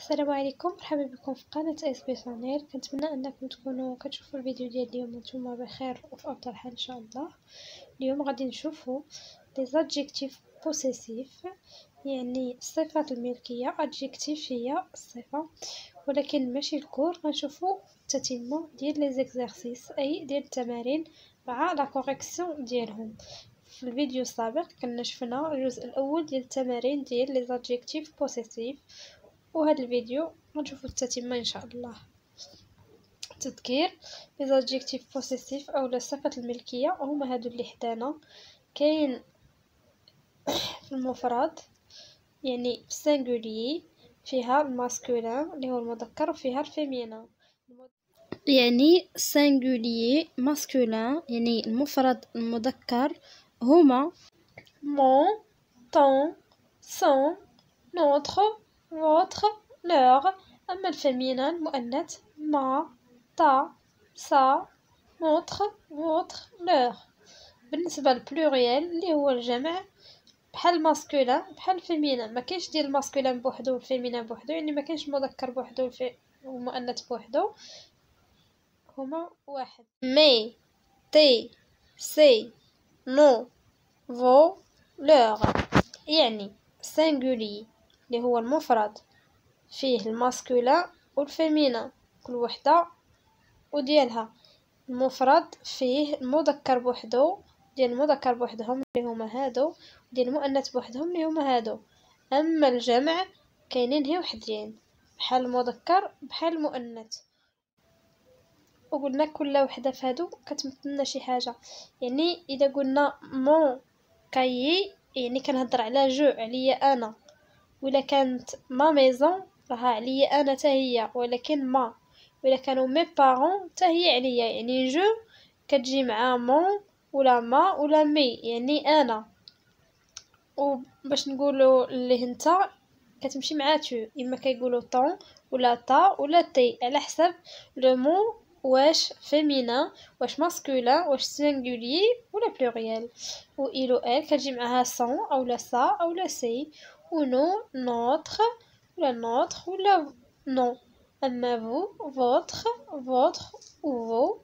السلام عليكم، مرحبا بكم في قناة اس بي شانيل. كنتمنى انكم تكونوا كتشوفوا الفيديو ديال اليوم وانتم بخير وفي افضل حال ان شاء الله. اليوم غادي نشوفوا لي زادجيكتيف بوسيسيف، يعني الصفات الملكيه. ادجيكتيف هي الصفه، ولكن ماشي الكور. غنشوفوا التتمه ديال لي زيكزارسيس، اي ديال التمارين مع لا كوريكسيون ديالهم. في الفيديو السابق كنا شفنا الجزء الاول ديال التمارين ديال لي زادجيكتيف بوسيسيف، وهذا الفيديو غنشوفوا التتمه ان شاء الله. تذكير: لي زادجيكتيف بوسيسيف او الصفات الملكيه هما هادو اللي حدانا. كاين في المفرد، يعني في السينغولي فيها الماسكولين اللي هو المذكر وفيها الفيمينين. يعني سينغولي ماسكولين يعني المفرد المذكر هما mon, ton, son, notre, votre, leur. أما الفيمينين المؤنث ما، تا، سا، notre, votre, leur. بالنسبة للبلوريال اللي هو الجمع، بحال الماسكولين بحال الفيمينين. ما كاينش ديال الماسكولين بوحدو والفيمينين بوحدو، يعني ما كاينش المذكر بوحدو والمؤنث بوحدو، هما واحد. مي، تي، سي، نو، فو، لور. يعني سينغولي اللي هو المفرد فيه الماسكولين والفيمينين كل وحده وديالها. المفرد فيه المذكر بوحدو ديال المذكر بوحدهم اللي هما هادو، ديال المؤنث بوحدهم اللي هما هادو. اما الجمع كاينين هي وحدين، بحال المذكر بحال المؤنث. وقلنا كل وحده في هادو كتمثلنا شي حاجه. يعني اذا قلنا مون كايي يعني كنهضر على جو، عليا انا. ولا كانت ما ميزون راها عليا انا حتى هي، ولكن ما. ولا كانوا مي بارون حتى هي عليا، يعني جو كتجي مع مون ولا ما ولا مي، يعني انا. وباش نقولوا اللي انت كتمشي مع تو، اما كيقولوا طون ولا تا ولا تي على حسب لو مو واش فيمينا واش ماسكولين واش سينغولي ولا بلوريال. و إل و إل كتجي معاها سون او لا سا او لا سي، و نو نوتر ولا نوتر ولا نو. اما فو فوتر فوتر و فو.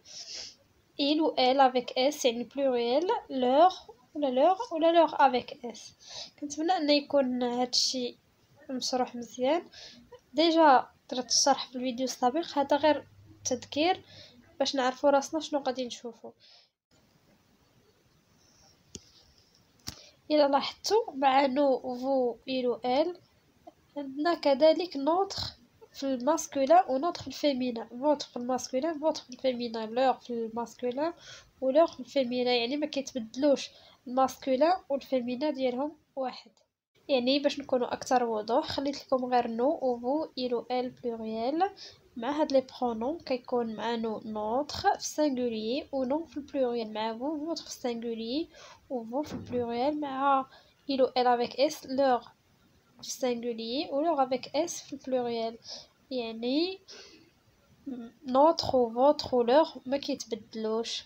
إل و إل افيك اس يعني بلوريال، لور ولا لور ولا لور افيك اس. كنتمنى ان يكون هادشي مشروح مزيان. ديجا درت الشرح في الفيديو السابق، هذا غير تذكير باش نعرفوا راسنا شنو غادي نشوفوا. الى لاحظتوا مع نو فو إل و إل عندنا كذلك نوتر في الماسكولين ونوتر في الفيمينين. فوتر في الماسكولين فوتر في الفيمينين، لور في الماسكولين ولور في الفيمينين، يعني ما كيتبدلوش. الماسكولين والفيمينين ديالهم واحد. يعني باش نكونوا اكثر وضوح خليت لكم غير نو و فو إل و إل بلوريال مع هاد لي برونون. كيكون مع نو نوتر في السينغولي و نو في البلوريال، مع فو فوتر في السينغولي و فو في البلوريال، مع إل و إل افيك اس لور في السينغولي و لور افيك اس في البلوريال. يعني نوتر و فوتر و لور ما كيتبدلوش،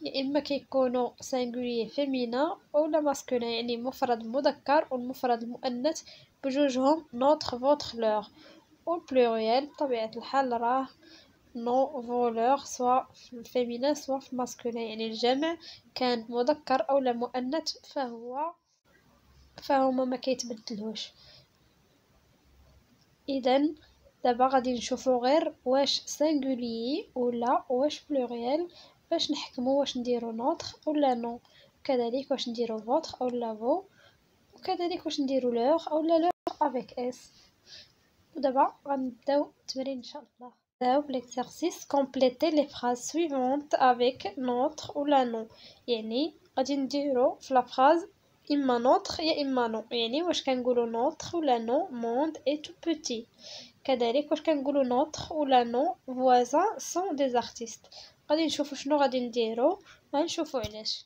يا اما كيكونوا سينغولي فيمينا اولا ماسكولين، يعني مفرد مذكر والمفرد المؤنث بجوجهم نوتر فوتر لور. والبلوريال بطبيعه الحال راه نو فو لور، سواء في الفيمينا سواء في الماسكولين. يعني الجمع كان مذكر اولا مؤنث فهما ما كيتبدلوش. اذا دابا غادي نشوفوا غير واش سينغولي ولا واش بلوريال باش نحكموا واش نديرو نوتر ولا نو، وكذلك واش نديرو فوتر اولا فو، وكذلك واش نديرو لور اولا لور افيك اس. ودابا غنبداو التمرين ان شاء الله. نبداو بليكزارسيس كومبليتي لي فراز سويفونت افيك نوتر ولا نو. يعني غادي نديرو في لا فراز اما نوتر يا اما نو. يعني واش كنقولوا نوتر ولا نو موند اي تو بوتي. كذلك واش كنقولوا نوتر ولا نو فوازان سون دي زارتيست. غادي نشوفوا شنو غادي نديرو وغنشوفوا علاش.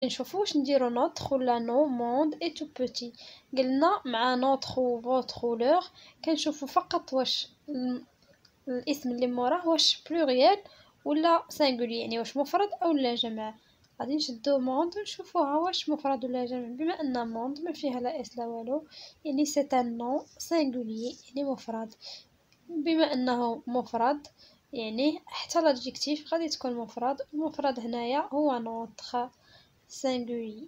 نشوفوا واش نديرو نوتر ولا نو موند اي تو بوتي. قلنا مع نوتر و فوتر و لور كنشوفوا فقط واش الاسم اللي موراه واش بلوريال ولا سينغولي، يعني واش مفرد اولا جمع. غادي نشدو موند نشوفوها واش مفرد ولا جمع. بما ان موند ما فيها لا اس لا والو، يعني سي ان نون سينغولي يعني مفرد. بما انه مفرد يعني حتى لادجيكتيف غادي تكون مفرد. المفرد هنايا هو نوتر سينغولي،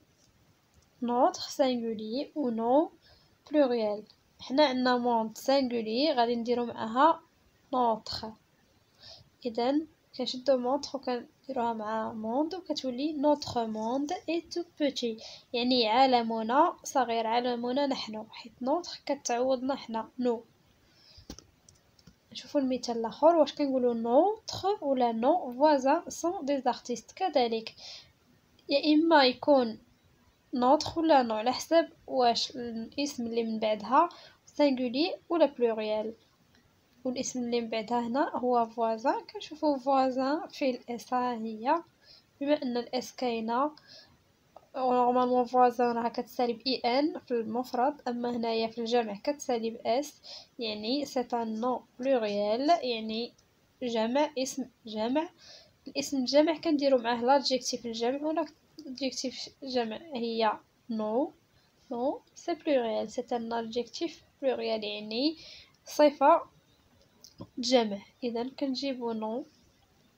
نوتر سينغولي و نو بلوريال. حنا عندنا موند سينغولي غادي نديرو معاها نوتر، اذا كنشدو مونطخ وكنديروها مع موند وكتولي نوتر موند اي تو بوتي، يعني عالمنا صغير، عالمنا نحن، حيت نوتر كتعوضنا حنا نو. نشوفوا المثال الاخر، واش كنقولوا نوتر ولا نو فوازان سون دي زارتيست. كذلك يا اما يكون نوتر ولا نو على حسب واش الاسم اللي من بعدها سينغولي ولا بلوريال. والاسم اللي من بعدها هنا هو فوازان. كنشوفوا فوازان في الاس هي، بما ان الاس كاينه نورمالمون فوازان راها كتسالب اي ان في المفرد، اما هنايا في الجمع كتسالب اس، يعني سي ان نو بلوريال يعني جمع، اسم جمع. الاسم الجمع كنديرو معاه لادجيكتيف الجمع ولا adjectif جمع هي نو. نو سي بلوريال، سي ان adjectif بلوريال يعني صفة جمع. اذا كنجيبو نو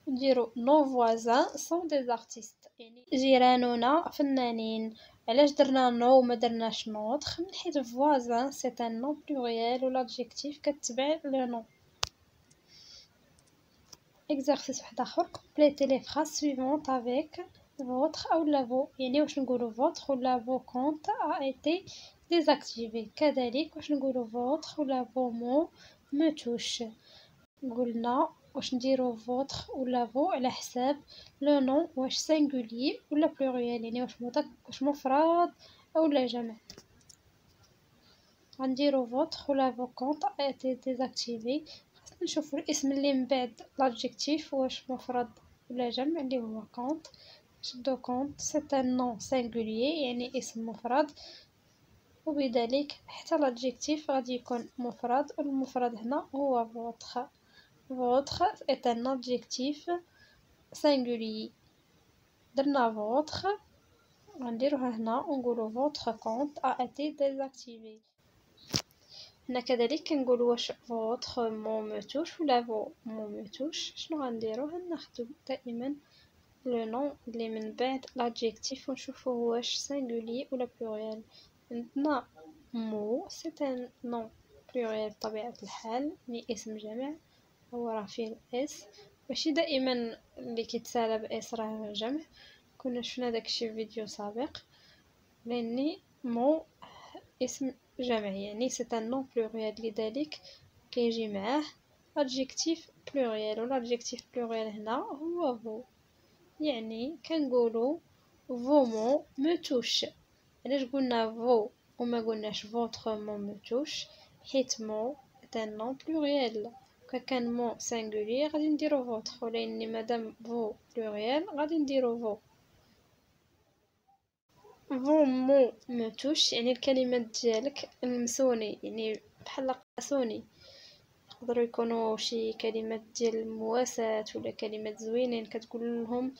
نديرو نو فوازان سون دي زارتيست، يعني جيراننا فنانين. علاش درنا نو وما درناش نوتر؟ من حيت فوازان سي ان نو بلوريال و لادجيكتيف كتبع لو نو. اكزرسيس واحد اخر، كومبليتي لي فراز سويفونت افيك فوتر او لا فو. يعني واش نقولوا فوتر ولا فو كونت ا ايتي ديزاكتيفي. كذلك واش نقولوا فوتر ولا فو مو مو توش. قلنا واش نديرو فوتر ولا فو على حساب لو نون واش سينغولي ولا بلوريال، يعني واش مفرد او لا جمع. غنديرو فوتر ولا فو كونط ايتي ديزاكتيفي. خاصنا نشوفو الاسم اللي من بعد لادجيكتيف واش مفرد ولا جمع، اللي هو كونط. شدو كونط سي ان نون سينغولي يعني اسم مفرد، وبذلك حتى لادجيكتيف غادي يكون مفرد. والمفرد هنا هو فوتر. Votre est un adjectif singulier. درنا votre غنديروها هنا ونقولوا votre compte a été désactivé. هنا كذلك كنقولوا واش votre mot me touche ولا vos mots me touche. شنو غنديرو؟ غناخدو دائما لو نون اللي من بعد l'adjectif ونشوفوا واش singulier ولا pluriel. عندنا mot c'est un nom pluriel بطبيعة الحال، يعني اسم جمع هو راه فيه الاس. ماشي دائما اللي كيتسالى باس راه جمع، كنا شفنا داكشي في فيديو سابق. لاني مو اسم جمع يعني سي ان نون بلوريال، لذلك كيجي معاه adjectif pluriel. و l'adjectif pluriel هنا هو فو. يعني كنقولوا فو مو مو توش. علاش قلنا فو وما قلناش فوتر مو مو توش؟ حيت مو ان نون بلوريال. كان مو سينغولي غادي نديرو فوتر، ولكن مادام فو بلوريال غادي نديرو فو. فو مو مو توش يعني الكلمات ديالك لمسوني، يعني بحال قاسوني. يقدروا يكونوا شي كلمات ديال المواساة ولا كلمات زوينين كتقول لهم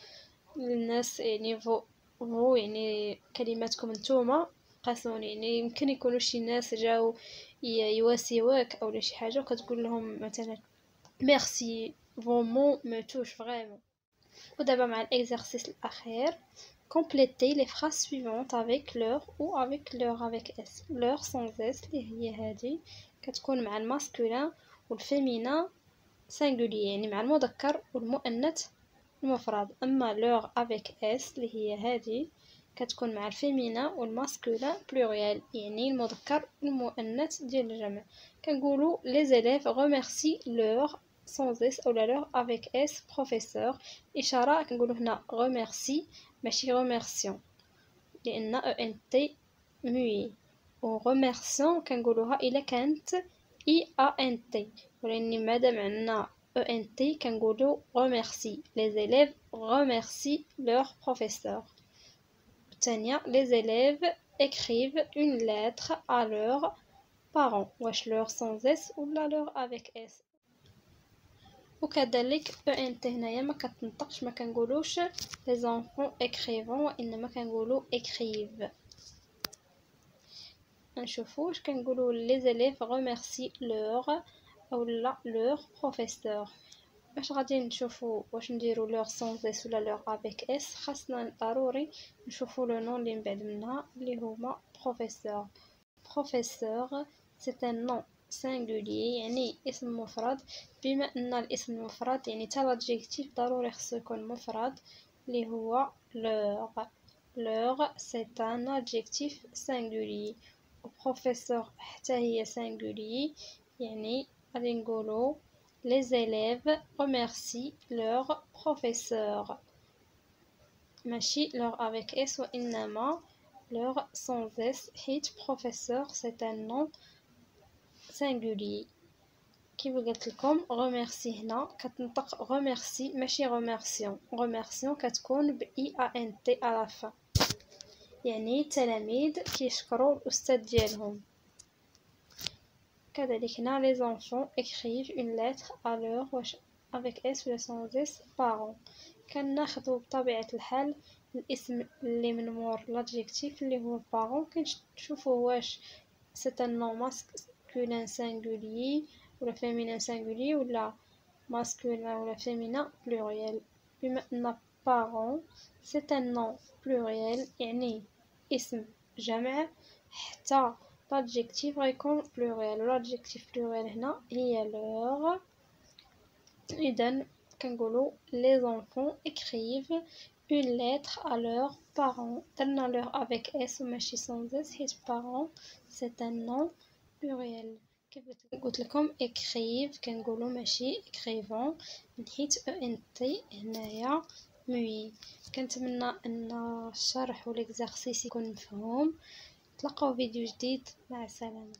للناس، يعني فو يعني كلماتكم نتوما قاسوني. يعني يمكن يكونوا شي ناس جاو يواسيوك او شي حاجه وكتقول لهم مثلا ميرسي فو مو مو توش فريمون. ودابا مع الاكزرسيس الاخير، complétez les phrases suivantes avec leur ou avec leur avec s. leur sans s اللي هي هذه كتكون مع الماسكولين والفيمينا singulier يعني مع المذكر والمؤنث المفرد. اما leur avec s اللي هي هذه كتكون مع الفيمينا والماسكولين pluriel يعني المذكر والمؤنث ديال الجمع. كنقولوا les élèves remercient leur sans s ou leur avec s professeur. إشارة كنقولوا هنا remercie ماشي remercions لأن ENT muet، و remerciant كنقولوها إلا كانت EANT، ولأن مادام عندنا ENT كنقولوا remercie. les élèves remercient leur professeur. الثانية les élèves écrivent une lettre à leurs parents. واش leur sans s ولا leur avec s؟ وكذلك ENT هنايا ما كتنطقش، ما كنقولوش les enfants écrivent وانما كنقولوا écrivent. نشوفوا واش كنقولوا les élèves remercient leur اولا leur professeur. باش غادي نشوفوا واش نديروا leur sans s ولا leur avec s، خاصنا ضروري نشوفوا لو نون اللي من بعد منها اللي هما professeur. professeur c'est un nom singulier يعني اسم مفرد. بما ان الاسم المفرد يعني حتى l'adjectif ضروري خصو يكون مفرد اللي هو leur. leur c'est un adjectif singulier و professeur حتى هي singulier يعني غادي نقولوا les élèves remercient leur professeur. ماشي leur avec s وإنما leur sans s حيت professeur c'est un nom singulier. كيف قلت لكم remercie هنا كتنطق remercie ماشي remercions. remercions كتكون ب ENT à la fin يعني التلاميذ كيشكروا الأستاذ ديالهم. كذلك هنا les enfants écrivent une lettre à leur avec s ولا sans s parents. كناخذوا بطبيعة الحال الاسم اللي من مور l'adjectif اللي هو parents. كنشوفوا واش c'est un nom masculin singulier ولا féminin singulier ولا masculin ولا féminin pluriel. بما ان parents c'est un nom pluriel يعني اسم جمع حتى l'adjectif غيكون pluriel و l'adjectif pluriel هنا هي leur. إذن كنقولوا les enfants écrivent une lettre à leurs parents. درنا leur avec s وماشي sans s حيت parents c'est un nom pluriel. كيف قلت لكم écrivent كنقولوا ماشي écrivons حيت ENT هنايا مي. كنتمنى ان الشرح و l'exercice يكون مفهوم. تلقاو فيديو جديد، مع السلامه.